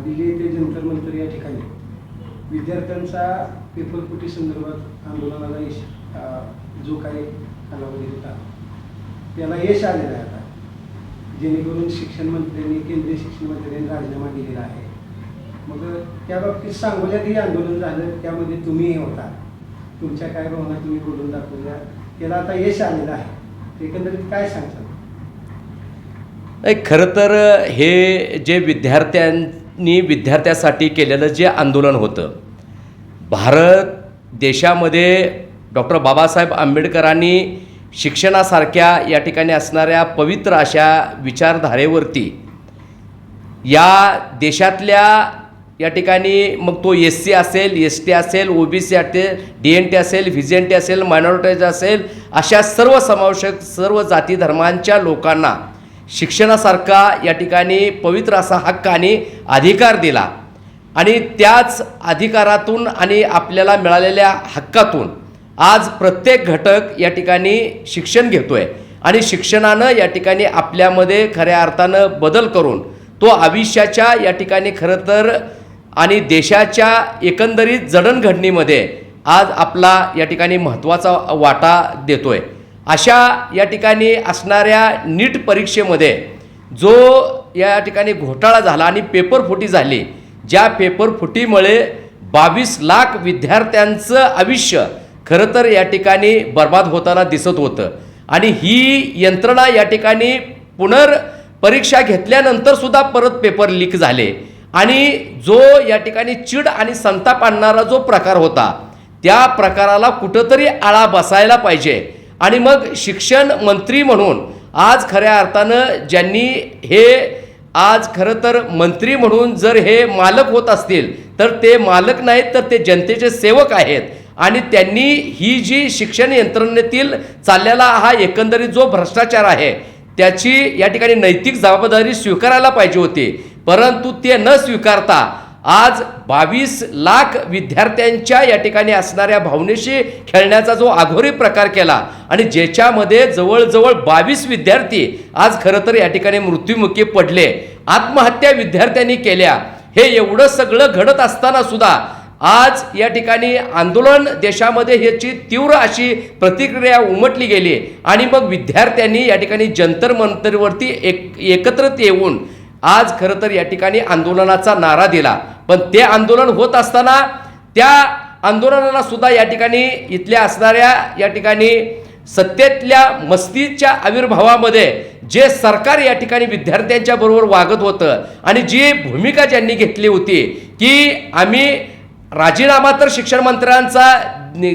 दिल्ली येथे जंतर मंतर या ठिकाणी विद्यार्थ्यांचा पेपरफुटी संदर्भात आंदोलनाला यश जो काही कालावधी होता त्याला यश आलेलं आहे आता, जेणेकरून शिक्षण मंत्र्यांनी केंद्रीय शिक्षण मंत्र्यांनी राजीनामा दिलेला आहे. मग त्या बाबतीत सांगोल्यातही आंदोलन झालं, त्यामध्ये तुम्हीही होता. तुमच्या काय भावना तुम्ही बोलून दाखवल्या, त्याला आता यश आलेलं आहे. एकंदरीत काय सांगता? खरं तर हे जे विद्यार्थ्यासाठी केलेलं जे आंदोलन होतं, भारत देशामध्ये डॉक्टर बाबासाहेब आंबेडकरांनी शिक्षणासारख्या या ठिकाणी असणाऱ्या पवित्र अशा विचारधारेवरती या देशातल्या या ठिकाणी मग तो SC असेल, ST असेल, OBC असेल, DNT असेल, VGNT असेल, मायनॉरिटीज असेल, अशा सर्व समावेशक सर्व जाती धर्मांच्या लोकांना शिक्षणासारखा या ठिकाणी पवित्र असा हक्क आणि अधिकार दिला. आणि त्याच अधिकारातून आणि आपल्याला मिळालेल्या हक्कातून आज प्रत्येक घटक या ठिकाणी शिक्षण घेतोय आणि शिक्षणानं या ठिकाणी आपल्यामध्ये खऱ्या अर्थानं बदल करून तो आयुष्याच्या या ठिकाणी खरं तर आणि देशाच्या एकंदरीत जडणघडणीमध्ये आज आपला या ठिकाणी महत्त्वाचा वाटा देतोय. अशा या ठिकाणी असणाऱ्या नीट परीक्षेमध्ये जो या ठिकाणी घोटाळा झाला आणि पेपरफुटी झाली, ज्या पेपरफुटीमुळे 22 लाख विद्यार्थ्यांचं आयुष्य खरं तर या ठिकाणी बर्बाद होताना दिसत होतं. आणि ही यंत्रणा या ठिकाणी पुनर्परीक्षा घेतल्यानंतरसुद्धा परत पेपर लीक झाले. आणि जो या ठिकाणी चीड आणि संताप आणणारा जो प्रकार होता, त्या प्रकाराला कुठंतरी आळा बसायला पाहिजे. आणि मग शिक्षण मंत्री म्हणून आज खऱ्या अर्थानं ज्यांनी हे आज खरं तर मंत्री म्हणून जर हे मालक होत असतील तर ते मालक नाहीत, तर ते जनतेचे सेवक आहेत. आणि त्यांनी ही जी शिक्षण यंत्रणेतील चाललेला हा एकंदरीत जो भ्रष्टाचार आहे त्याची या ठिकाणी नैतिक जबाबदारी स्वीकारायला पाहिजे होती. परंतु ते न स्वीकारता आज 22 लाख विद्यार्थ्यांच्या या ठिकाणी असणाऱ्या भावनेशी खेळण्याचा जो आघोरी प्रकार केला आणि ज्याच्यामध्ये जवळजवळ 22 विद्यार्थी आज खरं तर या ठिकाणी मृत्युमुखी पडले, आत्महत्या विद्यार्थ्यांनी केल्या. हे एवढं सगळं घडत असताना सुद्धा आज या ठिकाणी आंदोलन देशामध्ये ह्याची तीव्र अशी प्रतिक्रिया उमटली गेली. आणि मग विद्यार्थ्यांनी या ठिकाणी जंतर मंतरवरती एकत्रित येऊन आज खरं तर या ठिकाणी आंदोलनाचा नारा दिला. पण ते आंदोलन होत असताना त्या आंदोलनाला सुद्धा या ठिकाणी इथल्या असणाऱ्या या ठिकाणी सत्तेतल्या मस्तीच्या आविर्भावामध्ये जे सरकार या ठिकाणी विद्यार्थ्यांच्या बरोबर वागत होतं आणि जी भूमिका ज्यांनी घेतली होती की आम्ही राजीनामा तर शिक्षण मंत्र्यांचा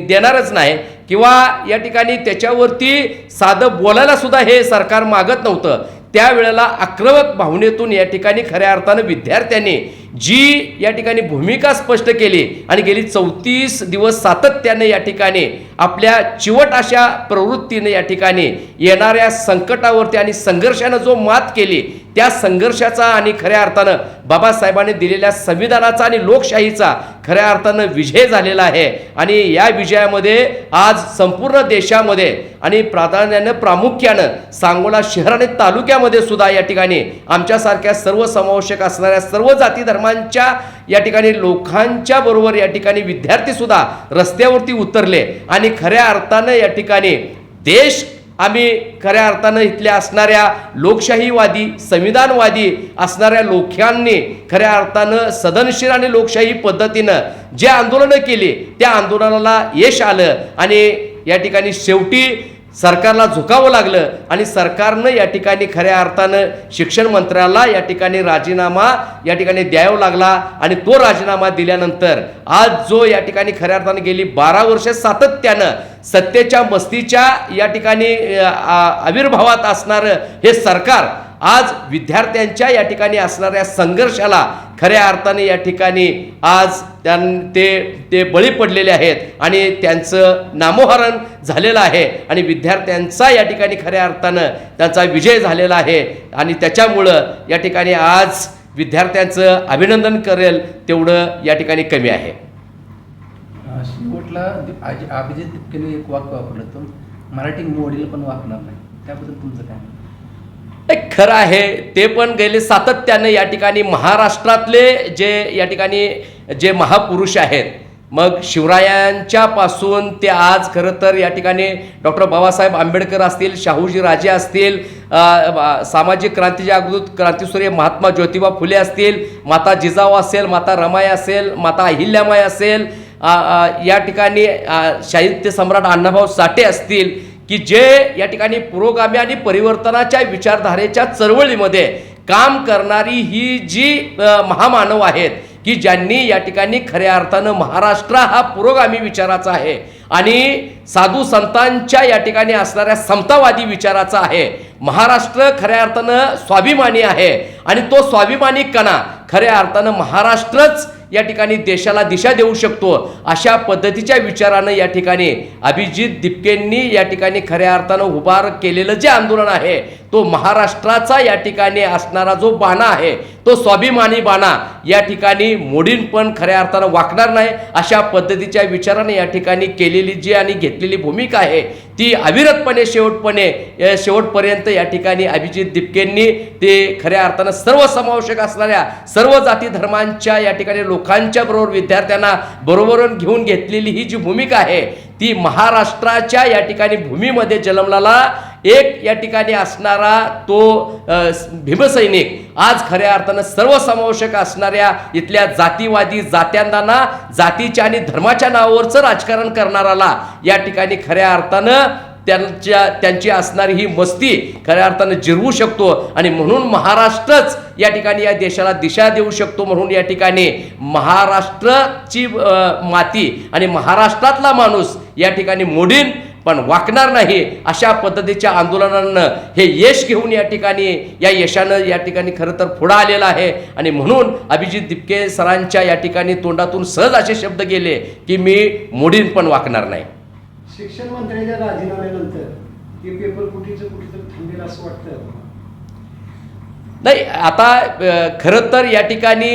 देणारच नाही किंवा या ठिकाणी त्याच्यावरती साधं बोलायला सुद्धा हे सरकार मागत नव्हतं, त्यावेळेला आक्रमक भावनेतून या ठिकाणी खऱ्या अर्थानं विद्यार्थ्यांनी जी या ठिकाणी भूमिका स्पष्ट केली आणि गेली 34 दिवस सातत्याने या ठिकाणी आपल्या चिवट अशा प्रवृत्तीने या ठिकाणी येणाऱ्या संकटावरती आणि संघर्षानं जो मात केली, त्या संघर्षाचा आणि खऱ्या अर्थानं बाबासाहेबांनी दिलेल्या संविधानाचा आणि लोकशाहीचा खऱ्या अर्थानं विजय झालेला आहे. आणि या विजयामध्ये आज संपूर्ण देशामध्ये आणि प्रामुख्यानं सांगोला शहर आणि तालुक्यामध्ये सुद्धा या ठिकाणी आमच्यासारख्या सर्व समावेशक असणाऱ्या सर्व जाती धर्मांच्या या ठिकाणी लोकांच्या बरोबर या ठिकाणी विद्यार्थी सुद्धा रस्त्यावरती उतरले. आणि खऱ्या अर्थानं या ठिकाणी देश आम्ही खऱ्या अर्थानं इथल्या असणाऱ्या लोकशाहीवादी संविधानवादी असणाऱ्या लोकांनी खऱ्या अर्थानं सदनशील आणि लोकशाही पद्धतीनं जे आंदोलनं केली त्या आंदोलनाला यश आलं. आणि या ठिकाणी शेवटी सरकारला झुकावं लागलं आणि सरकारनं या ठिकाणी खऱ्या अर्थानं शिक्षण मंत्र्याला या ठिकाणी राजीनामा या ठिकाणी द्यावा लागला. आणि तो राजीनामा दिल्यानंतर आज जो या ठिकाणी खऱ्या अर्थानं गेली 12 वर्ष सातत्यानं सत्तेच्या मस्तीच्या या ठिकाणी आविर्भावात असणारं हे सरकार आज विद्यार्थ्यांच्या या ठिकाणी असणाऱ्या संघर्षाला खऱ्या अर्थाने या ठिकाणी आज ते बळी पडलेले आहेत आणि त्यांचं नामोहरण झालेलं आहे. आणि विद्यार्थ्यांचा या ठिकाणी खऱ्या अर्थानं त्यांचा विजय झालेला आहे. आणि त्याच्यामुळं या ठिकाणी आज विद्यार्थ्यांचं अभिनंदन करेल तेवढं या ठिकाणी कमी आहे. शेवटला अभिजित तितकेने एक वाक्य वापरलं, तो मराठी मोडील पण वापरणार नाही, त्याबद्दल तुमचं काय? खरं आहे ते, पण गेले सातत्यानं या ठिकाणी महाराष्ट्रातले जे या ठिकाणी जे महापुरुष आहेत, मग शिवरायांच्यापासून ते आज खरं तर या ठिकाणी डॉक्टर बाबासाहेब आंबेडकर असतील, शाहूजी राजे असतील, सामाजिक क्रांतीचे अग्रदूत क्रांतीसूर्य महात्मा ज्योतिबा फुले असतील, माता जिजाऊ असेल, माता रमाई असेल, माता अहिल्यामाई असेल, या ठिकाणी साहित्य सम्राट अण्णाभाऊ साठे असतील, की जे या ठिकाणी पुरोगामी आणि परिवर्तनाच्या विचारधारेच्या चळवळीमध्ये काम करणारी ही जी महामानव आहेत, की ज्यांनी या ठिकाणी खऱ्या अर्थानं महाराष्ट्र हा पुरोगामी विचाराचा आहे आणि साधू संतांच्या या ठिकाणी असणाऱ्या समतावादी विचाराचा आहे, महाराष्ट्र खऱ्या अर्थानं स्वाभिमानी आहे आणि तो स्वाभिमानी कणा खऱ्या अर्थानं महाराष्ट्रच या ठिकाणी देशाला दिशा देऊ शकतो, अशा पद्धतीच्या विचारानं या ठिकाणी अभिजित दिपकेंनी या ठिकाणी खऱ्या अर्थानं उभार केलेलं जे आंदोलन आहे, तो महाराष्ट्राचा या ठिकाणी असणारा जो बाणा आहे, तो स्वाभिमानी बाणा या ठिकाणी मोडीन पण खऱ्या अर्थानं वाकणार नाही, अशा पद्धतीच्या विचाराने या ठिकाणी केलेली जी आणि घेतलेली भूमिका आहे ती अविरतपणे शेवटपर्यंत या ठिकाणी अभिजित दिपकेंनी ते खऱ्या अर्थानं सर्वसमावेशक असणाऱ्या सर्व जाती धर्मांच्या या ठिकाणी लोकांच्या बरोबर विद्यार्थ्यांना बरोबर घेऊन घेतलेली ही जी भूमिका आहे, ती महाराष्ट्राच्या या ठिकाणी भूमीमध्ये जन्मलेला एक या ठिकाणी असणारा तो भीमसैनिक आज खऱ्या अर्थानं सर्वसमावेशक असणाऱ्या इथल्या जातीवादी जात्यांना जातीच्या आणि धर्माच्या नावावरचं राजकारण करणाराला या ठिकाणी खऱ्या अर्थानं त्यांची असणारी ही मस्ती खऱ्या अर्थानं जिरवू शकतो आणि म्हणून महाराष्ट्रच या ठिकाणी या देशाला दिशा देऊ शकतो, म्हणून या ठिकाणी महाराष्ट्राची माती आणि महाराष्ट्रातला माणूस या ठिकाणी मोडीन पण वाकणार नाही, अशा पद्धतीच्या आंदोलनानं हे यश घेऊन या ठिकाणी या यशानं या ठिकाणी खरं तर पुढं आलेलं आहे आणि म्हणून अभिजित दिपके सरांच्या या ठिकाणी तोंडातून सहज असे शब्द गेले की मी मोडीन पण वाकणार नाही. शिक्षण मंत्र्यांच्या राजीनाम्यानंतर हे पेपर कुठेतरी थांबेल असं वाटतं? नाही, आता खरं तर या ठिकाणी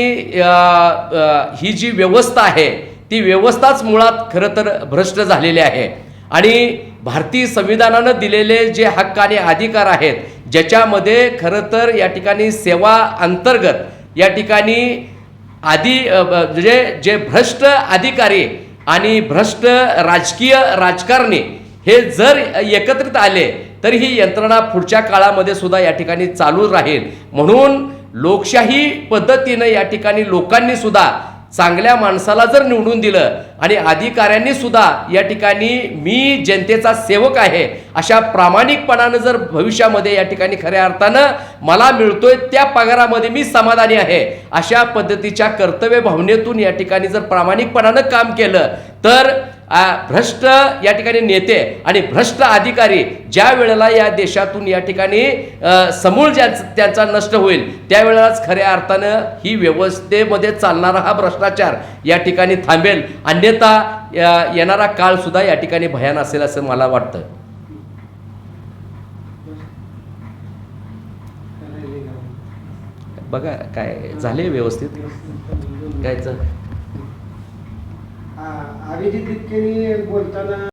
ही जी व्यवस्था आहे ती व्यवस्थाच मुळात खरं तर भ्रष्ट झालेली आहे आणि भारतीय संविधानानं दिलेले जे हक्क आणि अधिकार आहेत, ज्याच्यामध्ये खरं तर या ठिकाणी सेवा अंतर्गत या ठिकाणी जे भ्रष्ट अधिकारी आणि भ्रष्ट राजकीय राजकारणी हे जर एकत्रित आले तर ही यंत्रणा पुढच्या काळामध्ये सुद्धा या ठिकाणी चालू राहील, म्हणून लोकशाही पद्धतीनं या ठिकाणी लोकांनी सुद्धा चांगल्या माणसाला जर निवडून दिलं आणि अधिकाऱ्यांनी सुद्धा या ठिकाणी मी जनतेचा सेवक आहे अशा प्रामाणिकपणानं जर भविष्यामध्ये या ठिकाणी खऱ्या अर्थानं मला मिळतोय त्या पगारामध्ये मी समाधानी आहे अशा पद्धतीच्या कर्तव्य भावनेतून या ठिकाणी जर प्रामाणिकपणानं काम केलं तर भ्रष्ट या ठिकाणी नेते आणि भ्रष्ट अधिकारी ज्या वेळेला या देशातून या ठिकाणी समूळ त्यांचा नष्ट होईल त्यावेळेलाच खऱ्या अर्थानं ही व्यवस्थेमध्ये चालणारा हा भ्रष्टाचार या ठिकाणी थांबेल, अन्यथा येणारा काळ सुद्धा या ठिकाणी भयान असेल असं मला वाटतं. बघा काय झाले व्यवस्थित कायचं अभिजित दिपकेंनी बोलताना